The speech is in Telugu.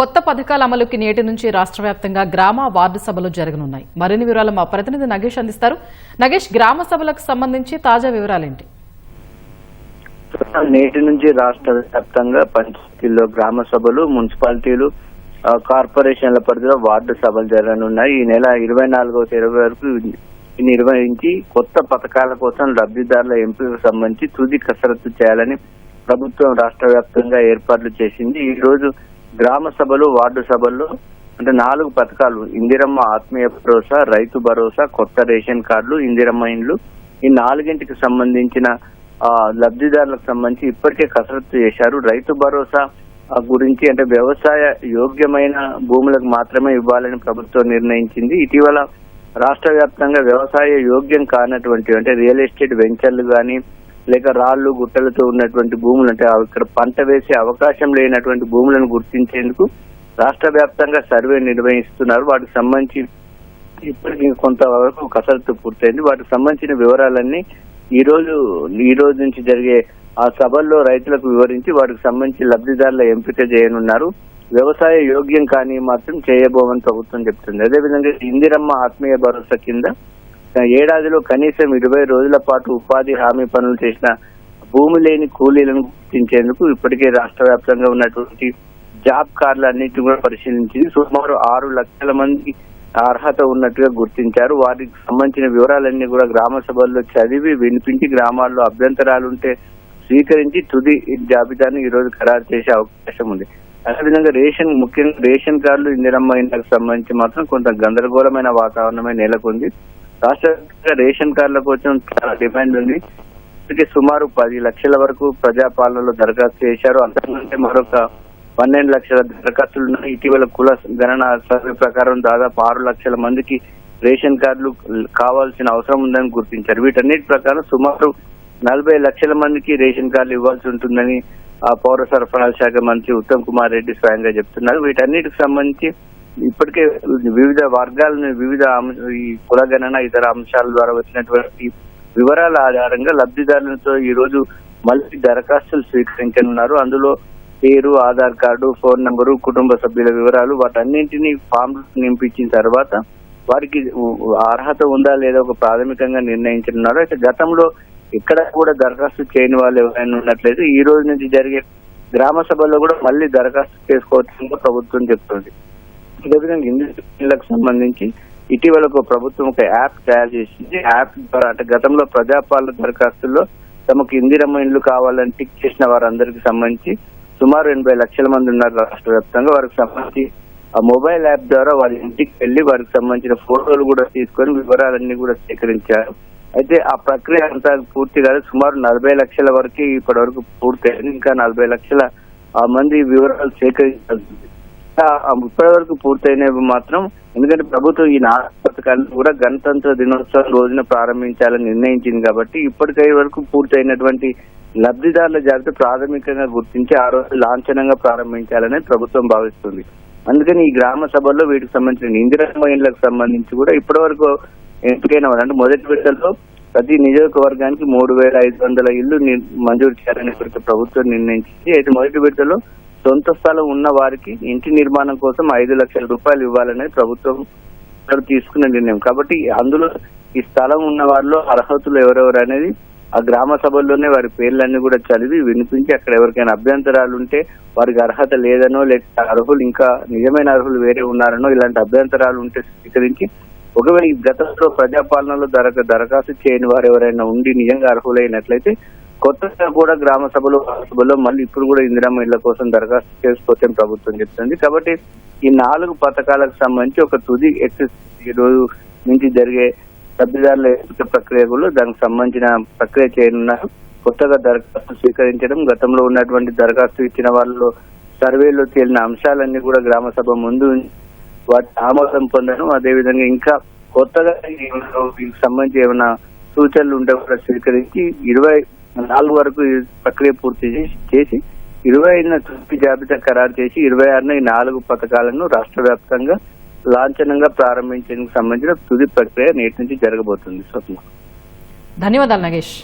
కొత్త పథకాల అమలుకి నేటి నుంచి రాష్ట్ర వ్యాప్తంగా గ్రామ వార్డు సభలు జరగనున్నాయి. మరిన్ని వివరాలు మా ప్రతినిధి నగేష్ అందిస్తారు. నగేష్, గ్రామ సభలకు సంబంధించి తాజా వివరాలేంటి? నేటి నుంచి రాష్ట్ర వ్యాప్తంగా పంచాయతీల్లో గ్రామ సభలు, మున్సిపాలిటీలు, కార్పొరేషన్ల పరిధిలో వార్డు సభలు జరగనున్నాయి. ఈ నెల 24వ తేదీ వరకు నిర్వహించి కొత్త పథకాల కోసం లబ్ధిదారుల ఎంపికకు సంబంధించి తుది కసరత్తు చేయాలని ప్రభుత్వం రాష్ట్ర వ్యాప్తంగా ఏర్పాట్లు చేసింది. ఈ రోజు గ్రామ సభలు, వార్డు సభల్లో అంటే 4 పథకాలు: ఇందిరమ్మ ఆత్మీయ భరోసా, రైతు భరోసా, కొత్త రేషన్ కార్డులు, ఇందిరమ్మ ఇండ్లు, ఈ 4కి సంబంధించిన లబ్ధిదారులకు సంబంధించి ఇప్పటికే కసరత్తు చేశారు. రైతు భరోసా గురించి అంటే వ్యవసాయ యోగ్యమైన భూములకు మాత్రమే ఇవ్వాలని ప్రభుత్వం నిర్ణయించింది. ఇటీవల రాష్ట్ర వ్యాప్తంగా వ్యవసాయ యోగ్యం కానటువంటి అంటే రియల్ ఎస్టేట్ వెంచర్లు కానీ లేక రాళ్లు గుట్టలతో ఉన్నటువంటి భూములు అంటే ఇక్కడ పంట వేసే అవకాశం లేనటువంటి భూములను గుర్తించేందుకు రాష్ట్ర వ్యాప్తంగా సర్వే నిర్వహిస్తున్నారు. వాటికి సంబంధించి ఇప్పటికి కొంతవరకు కసరత్తు పూర్తయింది. వాటికి సంబంధించిన వివరాలన్నీ ఈ రోజు నుంచి జరిగే ఆ సభల్లో రైతులకు వివరించి వాటికి సంబంధించి లబ్ధిదారుల ఎంపిక చేయనున్నారు. వ్యవసాయ యోగ్యం కానీ మాత్రం చేయబోమని ప్రభుత్వం చెప్తుంది. అదేవిధంగా ఇందిరమ్మ ఆత్మీయ భరోసా కింద ఏడాదిలో కనీసం 20 రోజుల పాటు ఉపాధి హామీ పనులు చేసిన భూమి లేని కూలీలను గుర్తించేందుకు ఇప్పటికే రాష్ట్ర వ్యాప్తంగా ఉన్నటువంటి జాబ్ కార్డులు అన్నింటినీ కూడా పరిశీలించింది. సుమారు 6 లక్షల మంది అర్హత ఉన్నట్టుగా గుర్తించారు. వాటికి సంబంధించిన వివరాలన్నీ కూడా గ్రామ సభల్లో చదివి వినిపించి గ్రామాల్లో అభ్యంతరాలుంటే స్వీకరించి తుది జాబితాను ఈ రోజు ఖరారు చేసే అవకాశం ఉంది. అదేవిధంగా ముఖ్యంగా రేషన్ కార్డులు, ఇందిరమ్మ ఇండ్లకు సంబంధించి మాత్రం కొంత గందరగోళమైన వాతావరణమే నెలకొంది. రాష్ట్ర రేషన్ కార్డుల కోసం చాలా డిమాండ్ ఉంది. ఇప్పటికే సుమారు 10 లక్షల వరకు ప్రజాపాలనలో దరఖాస్తు చేశారు. అంతకంటే మరొక 12 లక్షల దరఖాస్తులు ఇటీవల కుల గణన సర్వే ప్రకారం దాదాపు 6 లక్షల మందికి రేషన్ కార్డులు కావాల్సిన అవసరం ఉందని గుర్తించారు. వీటన్నిటి ప్రకారం సుమారు 40 లక్షల మందికి రేషన్ కార్డులు ఇవ్వాల్సి ఉంటుందని పౌర సరఫరాల శాఖ మంత్రి ఉత్తమ్ కుమార్ రెడ్డి స్వయంగా చెప్తున్నారు. వీటన్నిటికి సంబంధించి ఇప్పటికే వివిధ వర్గాలను ఈ కుల గణన ఇతర అంశాల ద్వారా వచ్చినటువంటి వివరాల ఆధారంగా లబ్ధిదారులతో ఈ రోజు మళ్ళీ దరఖాస్తులు స్వీకరించనున్నారు. అందులో పేరు, ఆధార్ కార్డు, ఫోన్ నంబరు, కుటుంబ సభ్యుల వివరాలు వాటన్నింటినీ ఫామ్ నింపించిన తర్వాత వారికి అర్హత ఉందా లేదా ఒక ప్రాథమికంగా నిర్ణయించనున్నారు. అయితే గతంలో ఇక్కడ కూడా దరఖాస్తు చేయని వాళ్ళు ఎవరైనా ఉన్నట్లయితే ఈ రోజు నుంచి జరిగే గ్రామ సభల్లో కూడా మళ్ళీ దరఖాస్తు చేసుకోవచ్చని ప్రభుత్వం చెప్తుంది. అదేవిధంగా ఇండ్లకు సంబంధించి ఇటీవల ప్రభుత్వం ఒక యాప్ తయారు చేసింది. యాప్ ద్వారా అంటే గతంలో ప్రజాపాలన దరఖాస్తుల్లో తమకు ఇందిరమ్మ ఇండ్లు కావాలని టిక్ చేసిన వారందరికి సంబంధించి సుమారు 80 లక్షల మంది ఉన్నారు రాష్ట్ర వ్యాప్తంగా. వారికి సంబంధించి ఆ మొబైల్ యాప్ ద్వారా వారి ఇంటికి వెళ్లి వారికి సంబంధించిన ఫోటోలు కూడా తీసుకొని వివరాలన్నీ కూడా సేకరించారు. అయితే ఆ ప్రక్రియ అంతా పూర్తి కాదు. సుమారు 40 లక్షల వరకు ఇప్పటి వరకు పూర్తయింది. ఇంకా 40 లక్షల మంది వివరాలు సేకరించాల్సింది. ఇప్పటి వరకు పూర్తయినవి మాత్రం ఎందుకంటే ప్రభుత్వం ఈ 4 పథకాలను కూడా గణతంత్ర దినోత్సవం రోజున ప్రారంభించాలని నిర్ణయించింది కాబట్టి ఇప్పటికై వరకు పూర్తయినటువంటి లబ్ధిదారుల జాబితా ప్రాథమికంగా గుర్తించి ఆ రోజు లాంఛనంగా ప్రారంభించాలని ప్రభుత్వం భావిస్తుంది. అందుకని ఈ గ్రామ సభల్లో వీటికి సంబంధించిన ఇందిరమ్మ ఇండ్లకు సంబంధించి కూడా ఇప్పటి వరకు ఎంపికైన వాళ్ళు అంటే మొదటి విడతలో ప్రతి నియోజకవర్గానికి 3,500 ఇళ్లు మంజూరు చేయాలని ప్రభుత్వం నిర్ణయించింది. అయితే మొదటి విడతలో సొంత స్థలం ఉన్న వారికి ఇంటి నిర్మాణం కోసం 5 లక్షల రూపాయలు ఇవ్వాలనేది ప్రభుత్వం తీసుకున్న నిర్ణయం. కాబట్టి అందులో ఈ స్థలం ఉన్న వారిలో అర్హతలు ఎవరెవరు అనేది ఆ గ్రామ సభల్లోనే వారి పేర్లన్నీ కూడా చదివి వినిపించి అక్కడ ఎవరికైనా అభ్యంతరాలు ఉంటే వారికి అర్హత లేదనో లేక అర్హులు ఇంకా నిజమైన అర్హులు వేరే ఉన్నారనో ఇలాంటి అభ్యంతరాలు ఉంటే స్వీకరించి ఒకవేళ ఈ గతంలో ప్రజాపాలనలో దరఖాస్తు చేయని వారు ఎవరైనా ఉండి నిజంగా అర్హులైనట్లయితే కొత్తగా కూడా గ్రామ సభలో మళ్ళీ ఇప్పుడు కూడా ఇందిరమ్మ ఇళ్ల కోసం దరఖాస్తు చేసుకోవచ్చని ప్రభుత్వం చెప్తుంది. కాబట్టి ఈ 4 పథకాలకు సంబంధించి ఒక తుది ఈ రోజు నుంచి జరిగే లబ్ధిదారుల ఎంపిక ప్రక్రియ కూడా దానికి సంబంధించిన ప్రక్రియ చేయనున్నారు. కొత్తగా దరఖాస్తు స్వీకరించడం, గతంలో ఉన్నటువంటి దరఖాస్తు ఇచ్చిన వాళ్ళు సర్వేలో తేలిన అంశాలన్నీ కూడా గ్రామ సభ ముందు వాటి ఆమోదం పొందడం, అదేవిధంగా ఇంకా కొత్తగా దీనికి సంబంధించి ఏమైనా సూచనలు ఉంటే కూడా స్వీకరించి 24 వరకు ఈ ప్రక్రియ పూర్తి చేసి 25న తుది జాబితా ఖరారు చేసి 26న ఈ 4 పథకాలను రాష్ట్ర వ్యాప్తంగా లాంఛనంగా ప్రారంభించేందుకు సంబంధించిన తుది ప్రక్రియ నేటి నుంచి జరగబోతుంది. స్వప్న, ధన్యవాదాలు నగేష్.